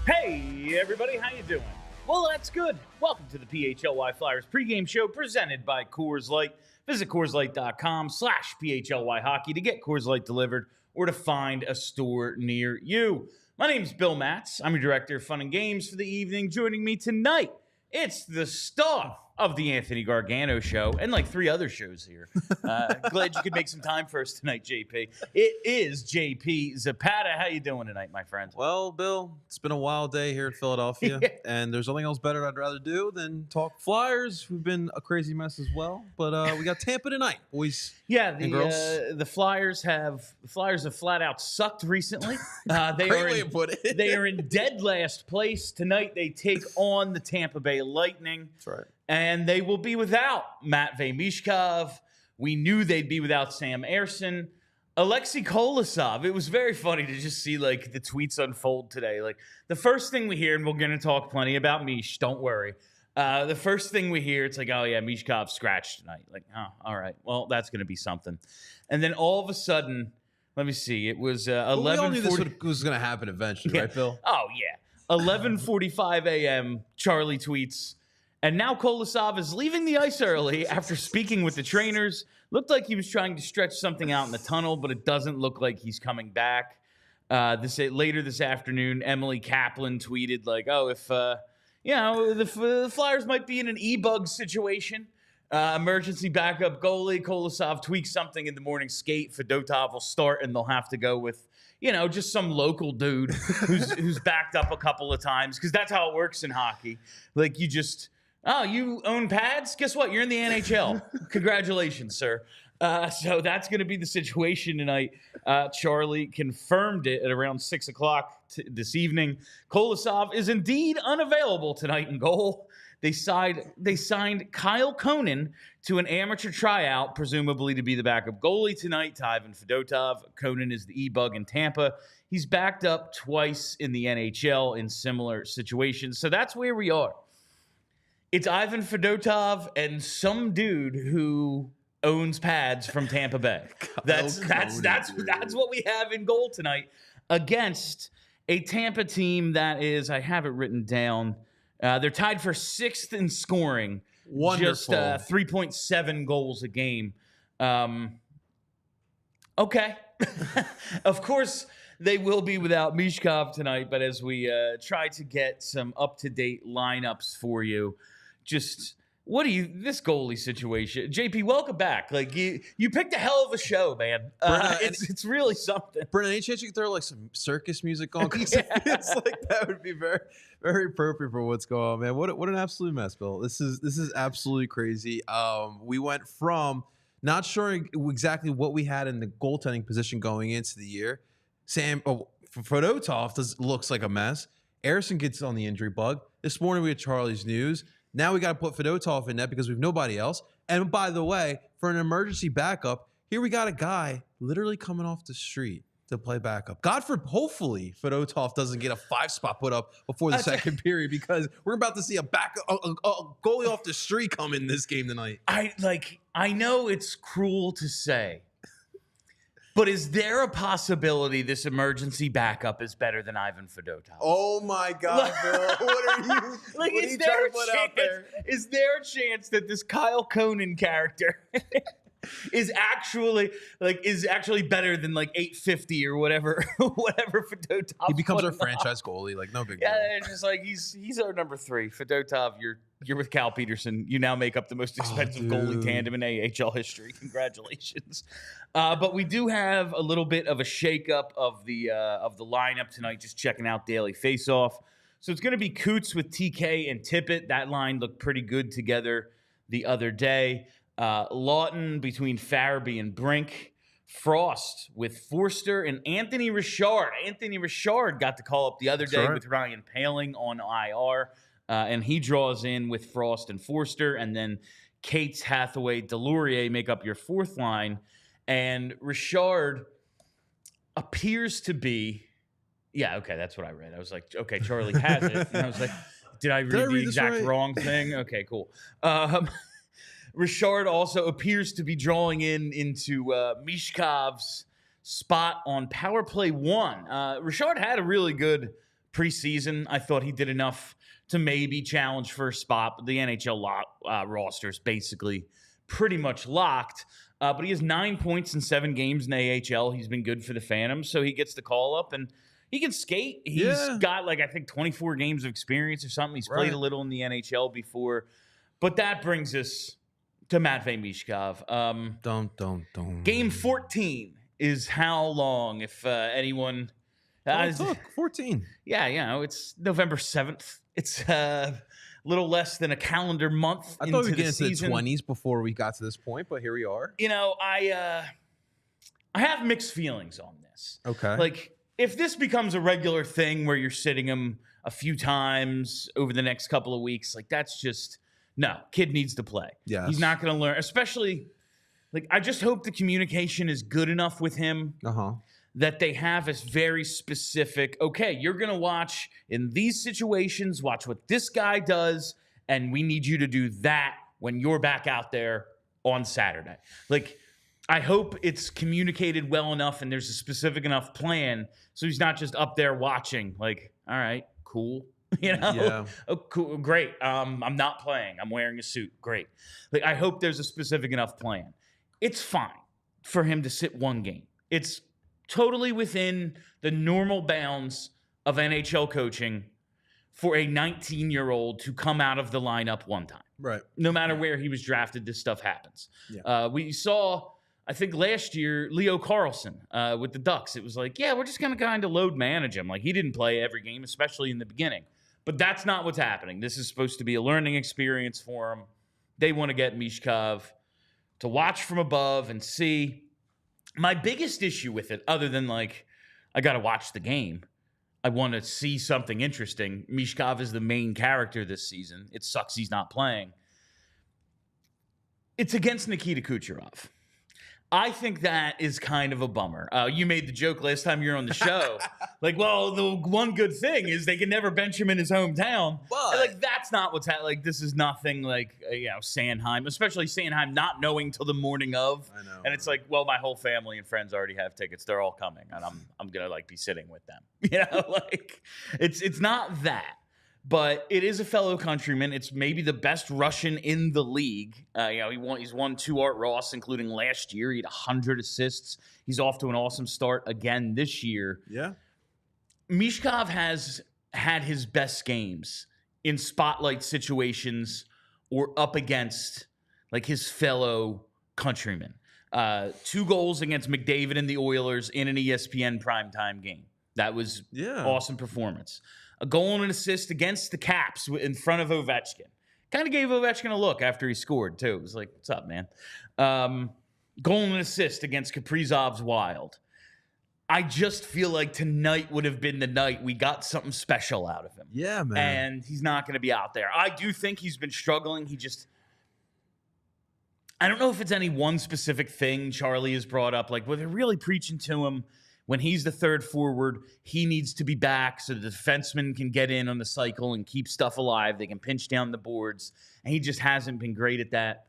Hey, everybody, how you doing? Well, that's good. Welcome to the PHLY Flyers pregame show presented by Coors Light. Visit CoorsLight.com/PHLY Hockey to get Coors Light delivered or to find a store near you. My name's Bill Matz. I'm your director of fun and games for the evening. Joining me tonight, it's the star of the Anthony Gargano show and like 3 other shows here. Glad you could make some time for us tonight, JP. It is JP Zapata. How you doing tonight, my friend? Well, Bill, it's been a wild day here in Philadelphia, and there's nothing else better I'd rather do than talk Flyers, who've been a crazy mess as well. But we got Tampa tonight, boys. Yeah, and girls. The Flyers have flat out sucked recently. They are in dead last place tonight. They take on the Tampa Bay Lightning. That's right. And they will be without Matvei Michkov. We knew they'd be without Sam Ersson. Aleksei Kolosov. It was very funny to just see like the tweets unfold today. Like the first thing we hear, and we're going to talk plenty about Mish, don't worry. The first thing we hear, it's like, oh yeah, Michkov scratched tonight. Like, oh, all right. Well, that's going to be something. And then all of a sudden, let me see. It was 11:40. We all knew this was going to happen eventually, right, Bill? Oh yeah. 11:45 a.m. Charlie tweets. And now Kolosov is leaving the ice early after speaking with the trainers. Looked like he was trying to stretch something out in the tunnel, but it doesn't look like he's coming back. Later this afternoon, Emily Kaplan tweeted like, "Oh, if the Flyers might be in an e-bug situation, emergency backup goalie Kolosov tweaks something in the morning skate. Fedotov will start, and they'll have to go with." Just some local dude who's backed up a couple of times because that's how it works in hockey. Like you own pads? Guess what? You're in the NHL. Congratulations, sir. So that's going to be the situation tonight. Charlie confirmed it at around 6 o'clock this evening. Kolosov is indeed unavailable tonight in goal. They signed Kyle Conan to an amateur tryout, presumably to be the backup goalie tonight to Ivan Fedotov. Conan is the e-bug in Tampa. He's backed up twice in the NHL in similar situations. So that's where we are. It's Ivan Fedotov and some dude who owns pads from Tampa Bay. That's what we have in goal tonight against a Tampa team that is, I have it written down, they're tied for 6th in scoring. Wonderful. Just 3.7 goals a game. Okay. Of course, they will be without Michkov tonight, but as we try to get some up-to-date lineups for you, this goalie situation. JP, welcome back. Like you picked a hell of a show, man. It's really something. Brennan, any chance you could throw like some circus music on? It's like that would be very, very appropriate for what's going on, man. What an absolute mess, Bill. This is absolutely crazy. We went from not sure exactly what we had in the goaltending position going into the year. Fedotov looks like a mess. Ersson gets on the injury bug. This morning we had Charlie's news. Now we got to put Fedotov in net because we have nobody else. And by the way, for an emergency backup, here we got a guy literally coming off the street to play backup. Hopefully Fedotov doesn't get a 5-spot put up before the second period because we're about to see a goalie off the street come in this game tonight. I know it's cruel to say, but is there a possibility this emergency backup is better than Ivan Fedotov? Oh my God, Bill! What are you? Is there a chance that this Kyle Conan character is actually better than like 850 or whatever Fedotov? He becomes our franchise goalie, like no big deal. Yeah, it's just like he's our number 3. Fedotov, you're with Cal Peterson. You now make up the most expensive goalie tandem in AHL history. Congratulations. But we do have a little bit of a shakeup of the lineup tonight. Just checking out Daily Faceoff. So it's going to be Coots with TK and Tippett. That line looked pretty good together the other day. Lawton between Farabee and Brink. Frost with Forster and Anthony Richard. Anthony Richard got the call up the other day with Ryan Poehling on IR, and he draws in with Frost and Forster, and then Cates, Hathaway, Delorier make up your fourth line, and Richard appears to be, yeah, okay, that's what I read. I was like, okay, Charlie has it, and I was like, did I read the exact wrong thing? Okay, cool. Richard also appears to be drawing into Michkov's spot on power play 1. Richard had a really good preseason. I thought he did enough to maybe challenge for a spot, but the NHL roster is basically pretty much locked. But he has 9 points in 7 games in the AHL. He's been good for the Phantoms, so he gets the call up, and he can skate. He's got, I think 24 games of experience or something. He's played a little in the NHL before. But that brings us to Matvei Michkov. Game 14 is how long, if anyone... 14. Yeah, it's November 7th. It's a little less than a calendar month. I thought we'd get into the 20s before we got to this point, but here we are. I have mixed feelings on this. Okay. If this becomes a regular thing where you're sitting him a few times over the next couple of weeks, that's just... No, kid needs to play. Yes. He's not going to learn, especially, I just hope the communication is good enough with him that they have a very specific, okay, you're going to watch in these situations, watch what this guy does, and we need you to do that when you're back out there on Saturday. I hope it's communicated well enough and there's a specific enough plan so he's not just up there watching, all right, cool. Yeah. Oh, cool, great. I'm not playing. I'm wearing a suit. Great. I hope there's a specific enough plan. It's fine for him to sit one game. It's totally within the normal bounds of NHL coaching for a 19-year-old to come out of the lineup one time. Right. No matter where he was drafted, this stuff happens. Yeah. We saw, I think last year, Leo Carlson with the Ducks. It was we're just going to kind of load manage him. He didn't play every game, especially in the beginning. But that's not what's happening. This is supposed to be a learning experience for him. They want to get Michkov to watch from above and see. My biggest issue with it, other than I got to watch the game, I want to see something interesting. Michkov is the main character this season. It sucks he's not playing. It's against Nikita Kucherov. I think that is kind of a bummer. You made the joke last time you were on the show. The one good thing is they can never bench him in his hometown. But that's not what's happening. This is nothing Sanheim, especially Sanheim not knowing till the morning of. I know. And it's my whole family and friends already have tickets. They're all coming, and I'm gonna be sitting with them. It's not that. But it is a fellow countryman. It's maybe the best Russian in the league. He's won 2 Art Ross, including last year. He had 100 assists. He's off to an awesome start again this year. Yeah. Michkov has had his best games in spotlight situations or up against his fellow countrymen. 2 goals against McDavid and the Oilers in an ESPN primetime game. That was awesome performance. A goal and an assist against the Caps in front of Ovechkin. Kind of gave Ovechkin a look after he scored, too. It was what's up, man? Goal and an assist against Kaprizov's Wild. I just feel like tonight would have been the night we got something special out of him. Yeah, man. And he's not going to be out there. I do think he's been struggling. I don't know if it's any one specific thing Charlie has brought up. Where they're really preaching to him. When he's the third forward, he needs to be back so the defenseman can get in on the cycle and keep stuff alive. They can pinch down the boards, and he just hasn't been great at that.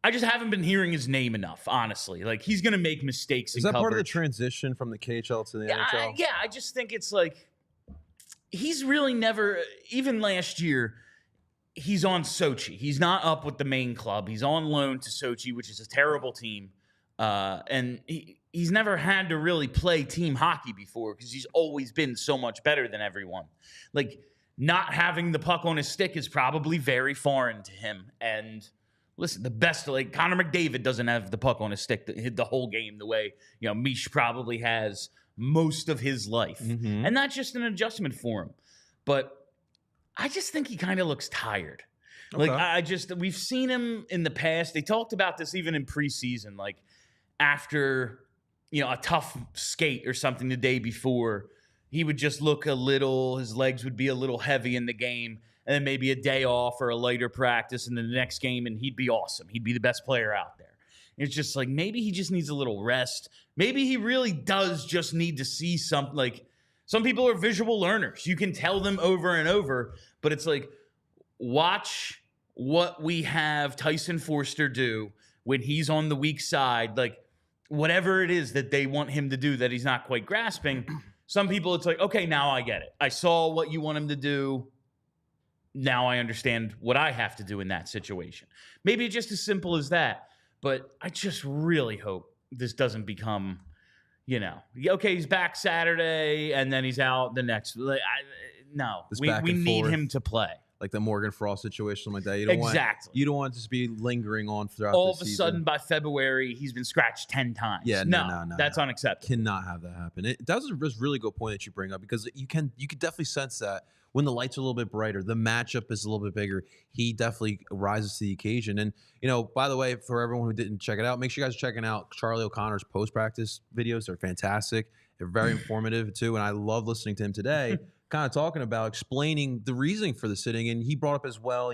I just haven't been hearing his name enough, honestly. He's going to make mistakes in coverage. Is that part of the transition from the KHL to the NHL? Yeah, I just think it's he's really never, even last year, he's on Sochi. He's not up with the main club. He's on loan to Sochi, which is a terrible team. And he's never had to really play team hockey before because he's always been so much better than everyone. Not having the puck on his stick is probably very foreign to him. And listen, the best, Connor McDavid doesn't have the puck on his stick the whole game the way, Mish probably has most of his life. Mm-hmm. And that's just an adjustment for him. But I just think he kind of looks tired. Okay. We've seen him in the past. They talked about this even in preseason, after a tough skate or something the day before, he would just look his legs would be a little heavy in the game, and then maybe a day off or a lighter practice, and then the next game, and he'd be awesome. He'd be the best player out there. It's just like, maybe he just needs a little rest. Maybe he really does just need to see something. Like, some people are visual learners. You can tell them over and over, but it's like, watch what we have Tyson Forster do when he's on the weak side. Like, whatever it is that they want him to do that he's not quite grasping. Some people, it's like, okay, now I get it. I saw what you want him to do. Now I understand what I have to do in that situation. Maybe it's just as simple as that. But I just really hope this doesn't become, okay, he's back Saturday and then he's out the next. No, we need him to play. Like the Morgan Frost situation, like that. You don't want to just be lingering on throughout all the of a season. Sudden by February he's been scratched 10 times. Yeah, no, that's unacceptable. Cannot have that happen. That was a really good point that you bring up, because you could definitely sense that when the lights are a little bit brighter, the matchup is a little bit bigger. He definitely rises to the occasion. And by the way, for everyone who didn't check it out, make sure you guys are checking out Charlie O'Connor's post-practice videos. They're fantastic. They're very informative too, and I love listening to him today. Kind of talking about explaining the reasoning for the sitting. And he brought up as well,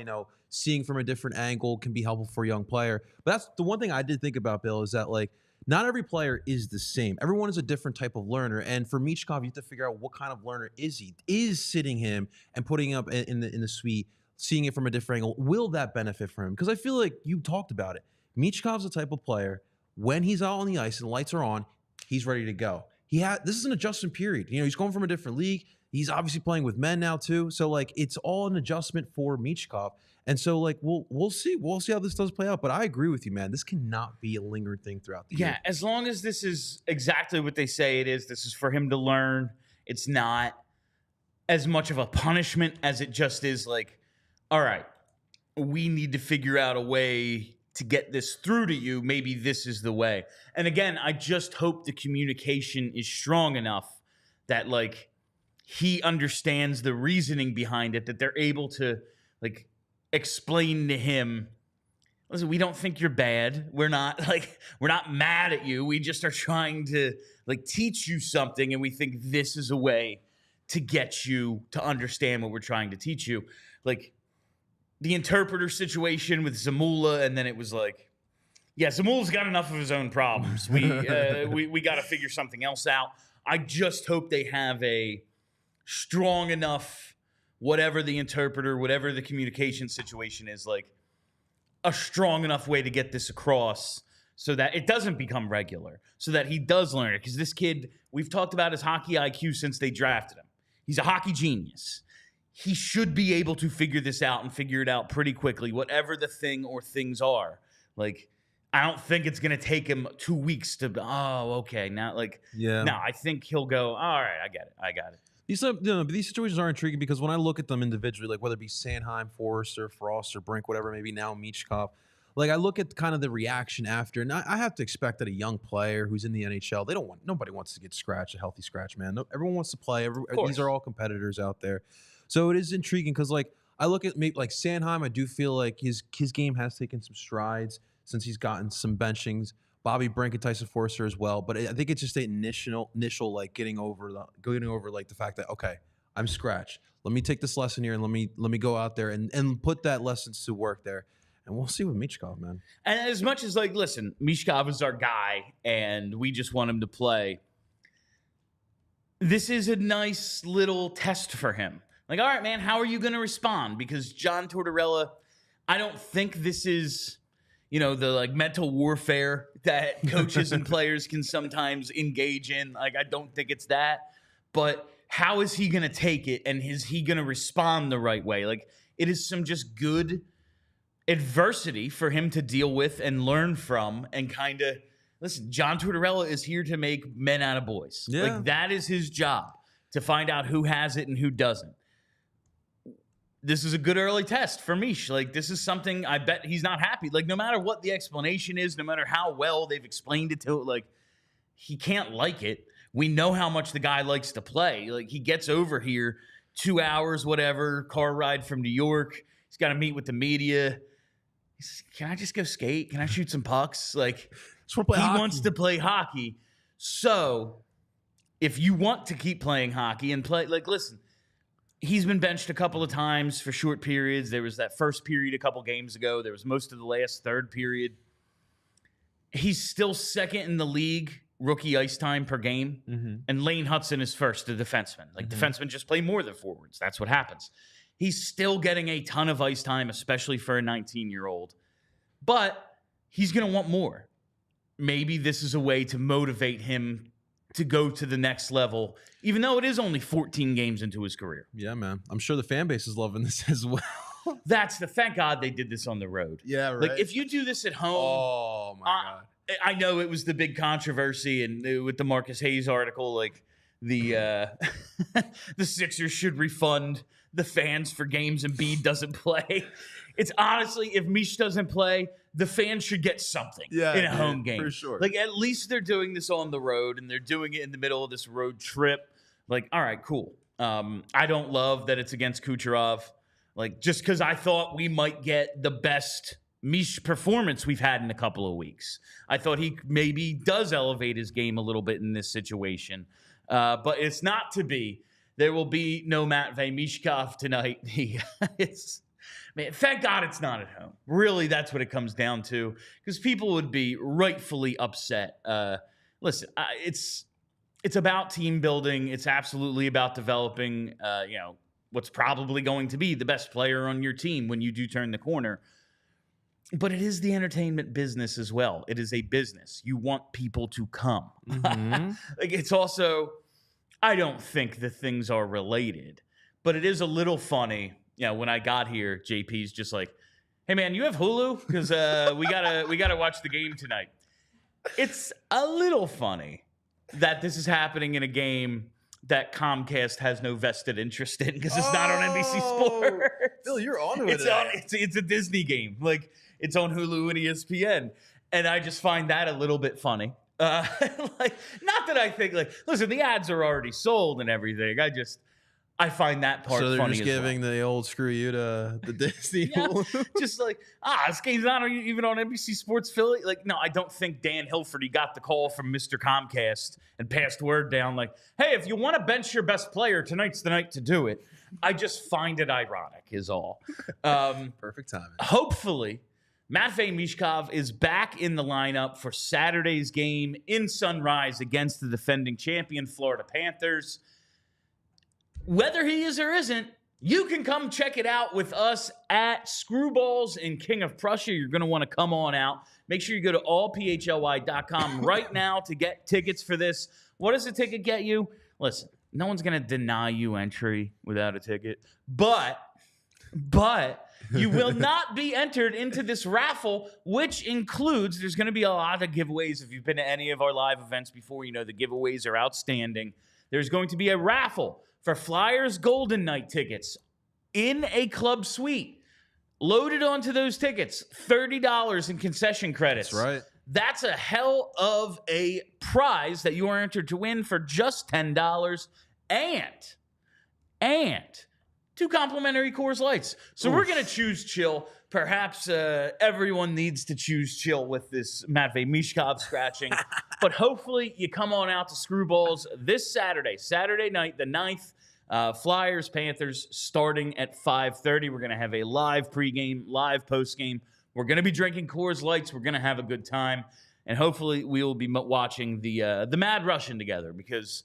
seeing from a different angle can be helpful for a young player. But that's the one thing I did think about, Bill, is that like not every player is the same. Everyone is a different type of learner. And for Michkov, you have to figure out what kind of learner is he. Is sitting him and putting him up in the suite, seeing it from a different angle, will that benefit for him? Because I feel like you talked about it. Michkov's the type of player, when he's out on the ice and the lights are on, he's ready to go. This is an adjustment period. He's going from a different league. He's obviously playing with men now too. So like it's all an adjustment for Michkov. And so like we'll see. We'll see how this does play out. But I agree with you, man. This cannot be a lingering thing throughout the year. Yeah, as long as this is exactly what they say it is, this is for him to learn. It's not as much of a punishment as it just is like, all right, we need to figure out a way to get this through to you. Maybe this is the way. And again, I just hope the communication is strong enough that like he understands the reasoning behind it, that they're able to like explain to him, listen, we don't think you're bad. We're not mad at you. We just are trying to like teach you something, and we think this is a way to get you to understand what we're trying to teach you. Like the interpreter situation with Zamula, and then it was like, yeah, Zamula's got enough of his own problems. We got to figure something else out. I just hope they have a strong enough, whatever the interpreter, whatever the communication situation is, like a strong enough way to get this across so that it doesn't become regular, so that he does learn it. Because this kid, we've talked about his hockey IQ since they drafted him. He's a hockey genius. He should be able to figure this out and figure it out pretty quickly, whatever the thing or things are. Like, I don't think it's going to take him 2 weeks to, okay, now, like, yeah. No, I think he'll go, all right, I got it. These situations are intriguing because when I look at them individually, like whether it be Sanheim, Forrester, Frost, or Brink, whatever, maybe now Michkov, like I look at kind of the reaction after, and I have to expect that a young player who's in the NHL, nobody wants to get scratched, a healthy scratch, man. Everyone wants to play. These are all competitors out there. So it is intriguing because like I look at maybe like Sanheim, I do feel like his game has taken some strides since he's gotten some benchings. Bobby Brink and Tyson Forster as well, but I think it's just an initial like getting over like the fact that, okay, I'm scratched. Let me take this lesson here and let me go out there and put that lessons to work there, and we'll see with Michkov, man. And as much as like, listen, Michkov is our guy, and we just want him to play. This is a nice little test for him. Like, all right, man, how are you going to respond? Because John Tortorella, I don't think this is, the like mental warfare that coaches and players can sometimes engage in. Like, I don't think it's that. But how is he going to take it, and is he going to respond the right way? Like, it is some just good adversity for him to deal with and learn from, and kind of, listen, John Tortorella is here to make men out of boys. Yeah. Like, that is his job, to find out who has it and who doesn't. This is a good early test for Mish. Like, this is something I bet he's not happy. Like, no matter what the explanation is, no matter how well they've explained it to it, like, he can't like it. We know how much the guy likes to play. Like, he gets over here, 2 hours, whatever, car ride from New York. He's got to meet with the media. He's, can I just go skate? Can I shoot some pucks? Like, he wants to play hockey. So if you want to keep playing hockey and play, like, listen, he's been benched a couple of times for short periods. There was that first period a couple games ago. There was most of the last third period. He's still second in the league rookie ice time per game. And Lane Hudson is first, the defenseman. Like, defensemen just play more than forwards. That's what happens. He's still getting a ton of ice time, especially for a 19-year-old. But he's going to want more. Maybe this is a way to motivate him to go to the next level, even though it is only 14 games into his career. Yeah, man. I'm sure the fan base is loving this as well. Thank God they did this on the road. Yeah, right. Like, if you do this at home. Oh, my God. I know it was the big controversy, and with the Marcus Hayes article, like, the Sixers should refund the fans for games Embiid doesn't play. It's honestly, if Mish doesn't play, the fans should get something in a home game. For sure. Like, at least they're doing this on the road, and they're doing it in the middle of this road trip. Like, all right, cool. I don't love that it's against Kucherov. Like, just because I thought we might get the best Mish performance we've had in a couple of weeks. I thought he maybe does elevate his game a little bit in this situation. But it's not to be. There will be no Matvei Michkov tonight. Man, thank God it's not at home. Really, that's what it comes down to, because people would be rightfully upset. Listen, it's about team building. It's absolutely about developing, what's probably going to be the best player on your team when you do turn the corner. But it is the entertainment business as well. It is a business. You want people to come. Like, it's also, I don't think the things are related, but it is a little funny. When I got here, JP's just like, "Hey man, you have Hulu? Because we gotta watch the game tonight." It's a little funny that this is happening in a game that Comcast has no vested interest in, because it's not on NBC Sports. Bill, you're on it. It's a Disney game. Like, it's on Hulu and ESPN, and I just find that a little bit funny. Like, not that I think, like, listen, the ads are already sold and everything. I find that part funny. So they're just as giving well. the old screw you to the Disney. Just like, this game's not even on NBC Sports Philly. Like, no, I don't think Dan Hilferty got the call from Mr. Comcast and passed word down like, "Hey, if you want to bench your best player, tonight's the night to do it." I just find it ironic is all. Perfect timing. Hopefully, Matvei Michkov is back in the lineup for Saturday's game in Sunrise against the defending champion Florida Panthers. Whether he is or isn't, you can come check it out with us at Screwballs in King of Prussia. You're going to want to come on out. Make sure you go to allphly.com right now to get tickets for this. What does a ticket get you? Listen, no one's going to deny you entry without a ticket, but you will not be entered into this raffle, which includes, there's going to be a lot of giveaways. If you've been to any of our live events before, you know the giveaways are outstanding. There's going to be a raffle for Flyers Golden Night tickets in a club suite. Loaded onto those tickets, $30 in concession credits. That's right. That's a hell of a prize that you are entered to win for just $10 and 2 complimentary Coors Lights. So we're going to choose chill. Perhaps everyone needs to choose chill with this Matvei Michkov scratching. But hopefully you come on out to Screwballs this Saturday night, the 9th. Flyers, Panthers, starting at 5:30. We're going to have a live pregame, live postgame. We're going to be drinking Coors Lights. We're going to have a good time. And hopefully we will be watching the Mad Russian together because,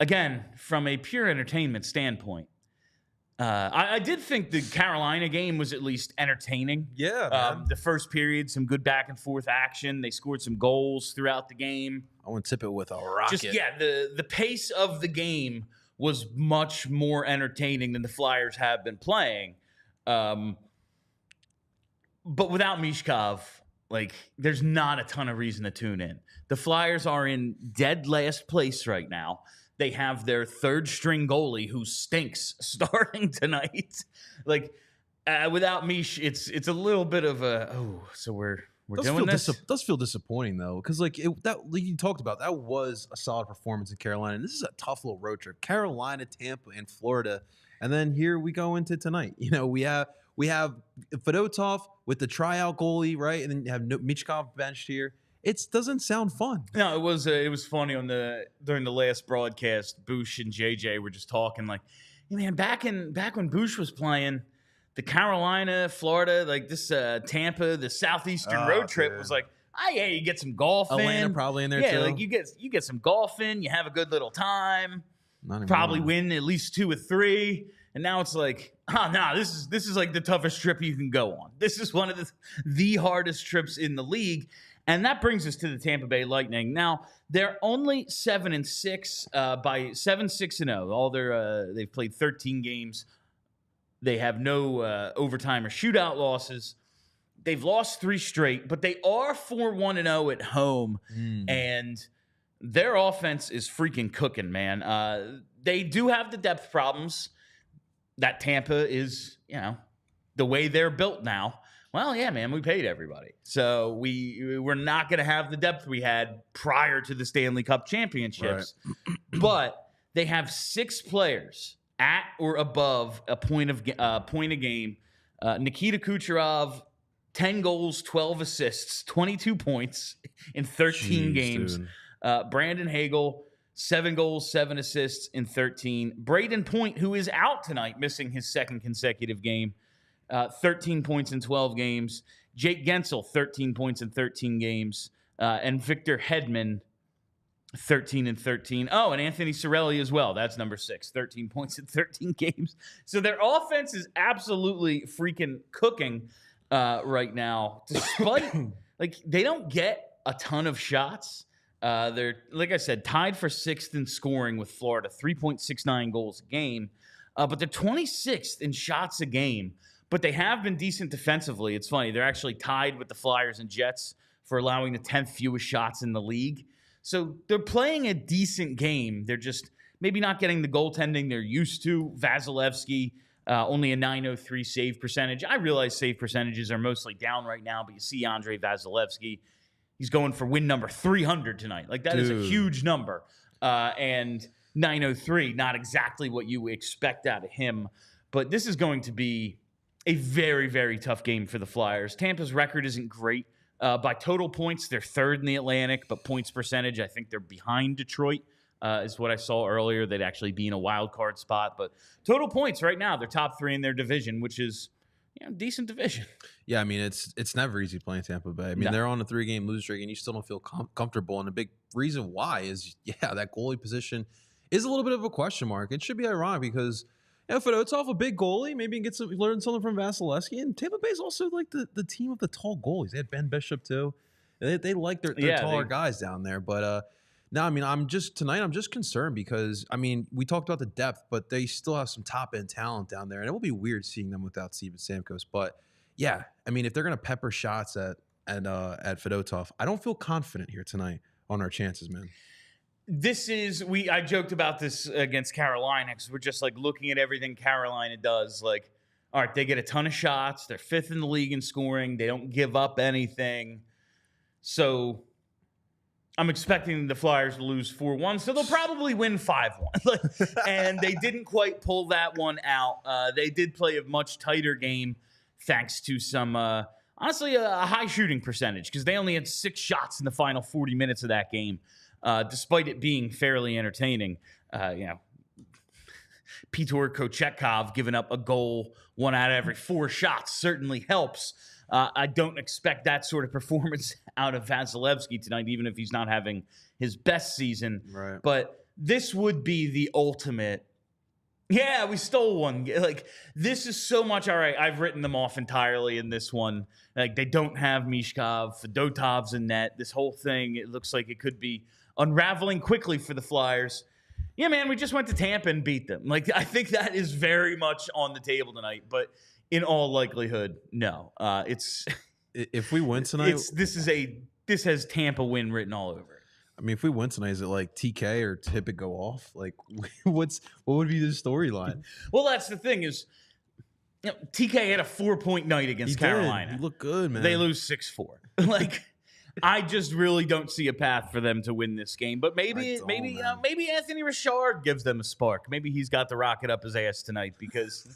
again, from a pure entertainment standpoint, I did think the Carolina game was at least entertaining. Yeah, the first period, some good back and forth action. They scored some goals throughout the game. I want to tip it with a rocket. The pace of the game was much more entertaining than the Flyers have been playing. But without Michkov, like, there's not a ton of reason to tune in. The Flyers are in dead last place right now. They have their third-string goalie who stinks starting tonight. Like, without Mish, it's a little bit of a, so we're doing this? Does feel disappointing, though, because, like you talked about, that was a solid performance in Carolina. And this is a tough little road trip. Carolina, Tampa, and Florida. And then here we go into tonight. You know, we have Fedotov with the tryout goalie, right? And then you have Michkov benched here. it doesn't sound fun. No, it was funny during the last broadcast. Bush and JJ were just talking like, hey man, back when Bush was playing, the Carolina, Florida, like this Tampa, the southeastern road trip was like, yeah, you get some golf Atlanta in. probably in there yeah, too. like you get some golf in, you have a good little time, Not probably anymore. win at least 2 or 3. And now it's like, this is like the toughest trip you can go on. This is one of the hardest trips in the league. And that brings us to the Tampa Bay Lightning. Now, they're only 7-6 by 7-6-0. All they've played 13 games. They have no overtime or shootout losses. They've lost 3 straight, but they are 4-1-0 at home. And their offense is freaking cooking, man. They do have the depth problems that Tampa is, the way they're built now. Well, yeah, man, we paid everybody. So we're not going to have the depth we had prior to the Stanley Cup championships. Right. But they have 6 players at or above a point a game. Nikita Kucherov, 10 goals, 12 assists, 22 points in 13 games. Brandon Hagel, 7 goals, 7 assists in 13. Braden Point, who is out tonight, missing his 2nd consecutive game, 13 points in 12 games. Jake Gensel, 13 points in 13 games. And Victor Hedman, 13 and 13. Oh, and Anthony Cirelli as well. That's number 6, 13 points in 13 games. So their offense is absolutely freaking cooking right now. Despite, they don't get a ton of shots. They're, like I said, tied for 6th in scoring with Florida, 3.69 goals a game. But they're 26th in shots a game. But they have been decent defensively. It's funny. They're actually tied with the Flyers and Jets for allowing the 10th fewest shots in the league. So they're playing a decent game. They're just maybe not getting the goaltending they're used to. Vasilevsky, only a .903 save percentage. I realize save percentages are mostly down right now, but you see Andrei Vasilevsky. He's going for win number 300 tonight. Like, that is a huge number. And .903, not exactly what you expect out of him. But this is going to be a very, very tough game for the Flyers. Tampa's record isn't great. By total points, they're 3rd in the Atlantic, but points percentage, I think they're behind Detroit, is what I saw earlier. They'd actually be in a wild card spot. But total points right now, they're top 3 in their division, which is decent division. Yeah, I mean, it's never easy playing Tampa Bay. I mean, they're on a 3-game losing streak, and you still don't feel comfortable. And a big reason why is, that goalie position is a little bit of a question mark. It should be ironic because Fedotov, a big goalie, maybe learn something from Vasilevsky. And Tampa Bay's also like the team of the tall goalies. They had Ben Bishop too. They like their taller guys down there. But no, I mean, I'm just concerned because, I mean, we talked about the depth, but they still have some top end talent down there, and it will be weird seeing them without Steven Stamkos. But yeah, I mean, if they're gonna pepper shots at Fedotov, I don't feel confident here tonight on our chances, man. I joked about this against Carolina because we're just like looking at everything Carolina does. Like, all right, they get a ton of shots. They're 5th in the league in scoring. They don't give up anything. So I'm expecting the Flyers to lose 4-1. So they'll probably win 5-1. And they didn't quite pull that one out. They did play a much tighter game thanks to some, honestly, a high shooting percentage because they only had 6 shots in the final 40 minutes of that game. Despite it being fairly entertaining, Pyotr Kochetkov giving up a goal 1 out of every 4 shots certainly helps. I don't expect that sort of performance out of Vasilevsky tonight, even if he's not having his best season. Right. But this would be the ultimate. Yeah, we stole one. Like, this is so much. All right, I've written them off entirely in this one. Like, they don't have Michkov. Fedotov's in net. This whole thing, it looks like it could be unraveling quickly for the Flyers. Yeah, man, we just went to Tampa and beat them. Like, I think that is very much on the table tonight. But in all likelihood, no. If we win tonight, this has Tampa win written all over it. I mean, if we win tonight, is it like TK or tip it go off? Like, what would be the storyline? Well, that's the thing is, TK had a 4-point night against Carolina. He looked good, man. They lose 6-4. Like, I just really don't see a path for them to win this game. But maybe Anthony Richard gives them a spark. Maybe he's got the rocket up his ass tonight because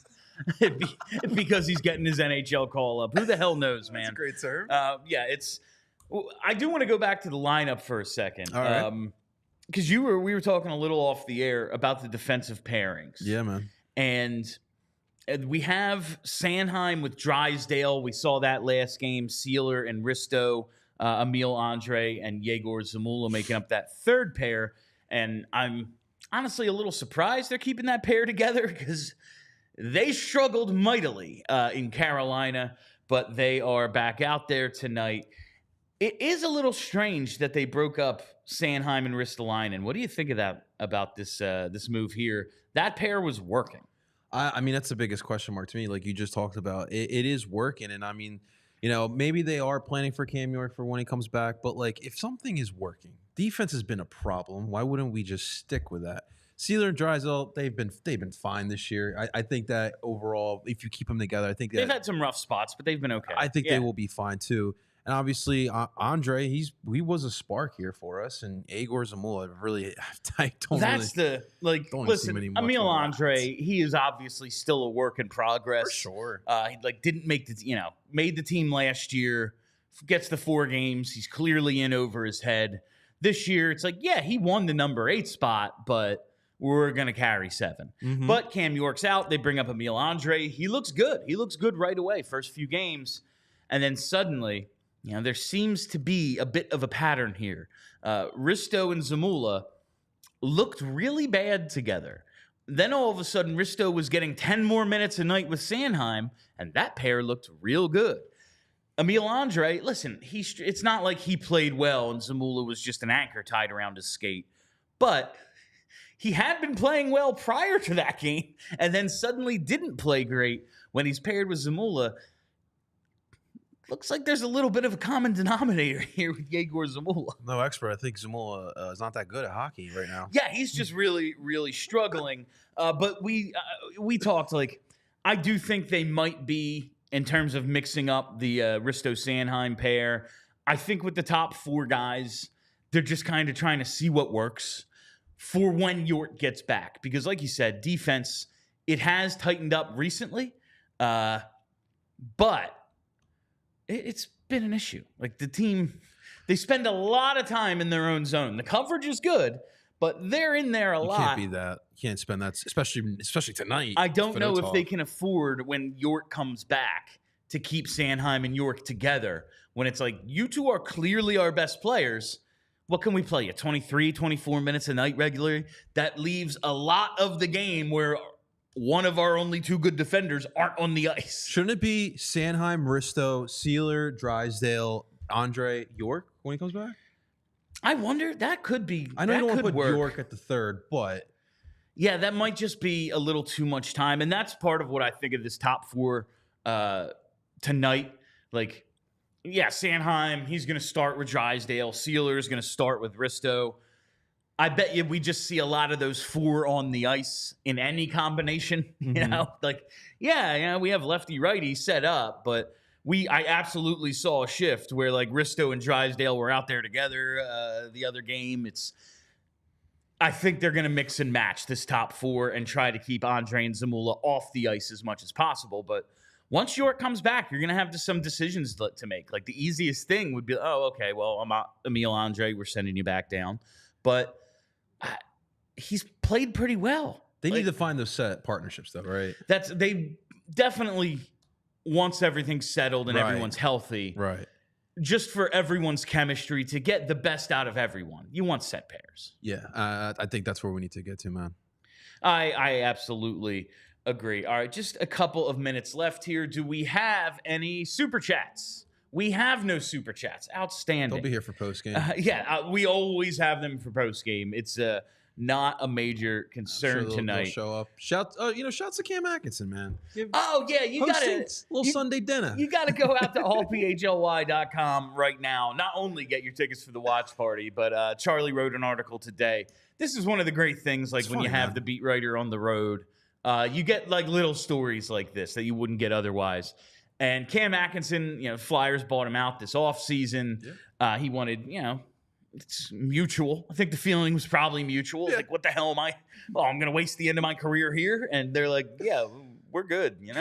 he's getting his NHL call up. Who the hell knows, man? That's a great term. Yeah, it's I do want to go back to the lineup for a second. All right. Because we were talking a little off the air about the defensive pairings. Yeah, man. And we have Sanheim with Drysdale. We saw that last game. Sealer and Risto, Emil Andre, and Yegor Zamula making up that third pair. And I'm honestly a little surprised they're keeping that pair together because they struggled mightily in Carolina, but they are back out there tonight. It is a little strange that they broke up Sanheim and Ristolainen. What do you think of that about this move here? That pair was working. I mean, that's the biggest question mark to me. Like you just talked about, it is working. And I mean, you know, maybe they are planning for Cam York for when he comes back. But like, if something is working, defense has been a problem. Why wouldn't we just stick with that? Sealer and Drysdale, they've been fine this year. I think that overall, if you keep them together, I think they've had some rough spots, but they've been okay. I think they will be fine too. And obviously, Andre, he was a spark here for us, and Yegor Zamula really. Listen, Emil Andre, he is obviously still a work in progress. For sure. He didn't make made the team last year, gets the 4 games. He's clearly in over his head. This year, it's like, yeah, he won the number 8 spot, but we're going to carry 7. Mm-hmm. But Cam York's out. They bring up Emil Andre. He looks good. He looks good right away, first few games. And then suddenly, there seems to be a bit of a pattern here. Risto and Zamula looked really bad together. Then all of a sudden, Risto was getting 10 more minutes a night with Sanheim, and that pair looked real good. Emil Andre, listen, it's not like he played well and Zamula was just an anchor tied around his skate. But he had been playing well prior to that game and then suddenly didn't play great when he's paired with Zamula. Looks like there's a little bit of a common denominator here with Yegor Zamula. No expert. I think Zamula is not that good at hockey right now. Yeah, he's just really, really struggling. But we talked, I do think they might be, in terms of mixing up the Risto-Sanheim pair. I think with the top 4 guys, they're just kind of trying to see what works for when York gets back. Because like you said, defense, it has tightened up recently. But it's been an issue. Like the team, they spend a lot of time in their own zone. The coverage is good, but they're in there a lot. You can't be that. You can't spend that, especially tonight. I don't know if they can afford when York comes back to keep Sanheim and York together. When it's like, you two are clearly our best players. What can we play you? 23, 24 minutes a night regularly? That leaves a lot of the game where one of our only 2 good defenders aren't on the ice. Shouldn't it be Sanheim, Risto, Sealer, Drysdale, Andre, York when he comes back? I wonder. That could be. I know you don't want to put work. York at the 3rd, but yeah, that might just be a little too much time, and that's part of what I think of this top 4 tonight. Like, yeah, Sanheim, he's going to start with Drysdale. Sealer is going to start with Risto. I bet you we just see a lot of those 4 on the ice in any combination. Mm-hmm. We have lefty-righty set up, but I absolutely saw a shift where like Risto and Drysdale were out there together the other game. I think they're going to mix and match this top 4 and try to keep Andre and Zamula off the ice as much as possible. But once York comes back, you're going to have some decisions to make. Like the easiest thing would be, Emil Andre, we're sending you back down. But he's played pretty well. They need to find those set partnerships, though, right? They definitely, once everything's settled and everyone's healthy, right? Just for everyone's chemistry to get the best out of everyone, you want set pairs. Yeah, I think that's where we need to get to, man. I absolutely agree. All right, just a couple of minutes left here. Do we have any super chats? We have no super chats. Outstanding. They'll be here for post game. We always have them for post game. It's not a major concern tonight. They'll show up. Shouts to Cam Atkinson, man. You got a little Sunday dinner. You got to go out to allphly.com right now. Not only get your tickets for the watch party, but Charlie wrote an article today. This is one of the great things, like when you have the beat writer on the road. You get like little stories like this that you wouldn't get otherwise. And Cam Atkinson, Flyers bought him out this offseason. Yeah. He wanted, it's mutual. I think the feeling was probably mutual. Yeah. Like, what the hell am I? Oh, I'm going to waste the end of my career here. And they're like, yeah, we're good. You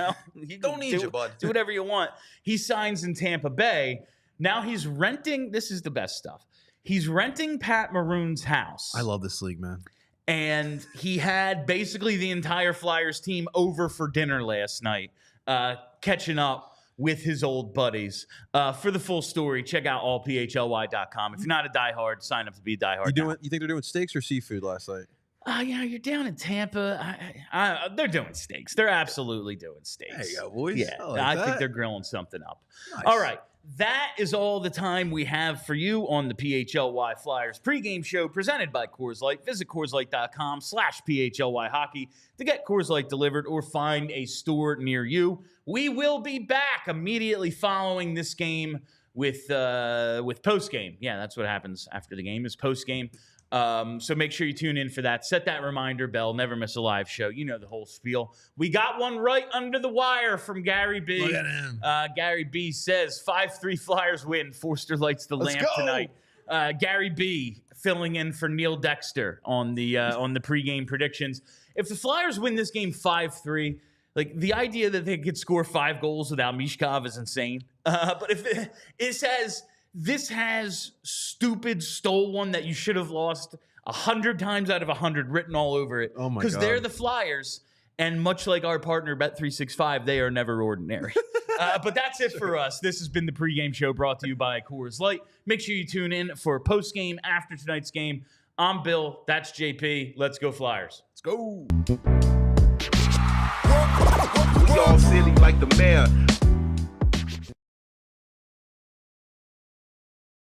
don't need you, bud. Do whatever you want. He signs in Tampa Bay. Now he's renting. This is the best stuff. He's renting Pat Maroon's house. I love this league, man. And he had basically the entire Flyers team over for dinner last night, catching up with his old buddies. For the full story, check out allphly.com. If you're not a diehard, sign up to be a diehard. You think they're doing steaks or seafood last night? You're down in Tampa. They're doing steaks. They're absolutely doing steaks. There you go, boys. Yeah, I think they're grilling something up. Nice. All right. That is all the time we have for you on the PHLY Flyers pregame show presented by Coors Light. Visit CoorsLight.com/PHLY Hockey to get Coors Light delivered or find a store near you. We will be back immediately following this game with postgame. Yeah, that's what happens after the game is postgame. So make sure you tune in for that. Set that reminder bell. Never miss a live show. You know the whole spiel. We got one right under the wire from Gary B. Look at him. Gary B says 5-3 Flyers win. Forster lights the lamp tonight. Gary B filling in for Neil Dexter on the pregame predictions. If the Flyers win this game 5-3, like the idea that they could score 5 goals without Michkov is insane. But if this has stupid stole one that you should have lost 100 times out of 100 written all over it. Oh my God. Because they're the Flyers, and much like our partner Bet365, they are never ordinary. But that's it for us. This has been the pregame show brought to you by Coors Light. Make sure you tune in for postgame after tonight's game. I'm Bill. That's JP. Let's go Flyers. Let's go. We all silly like the mayor.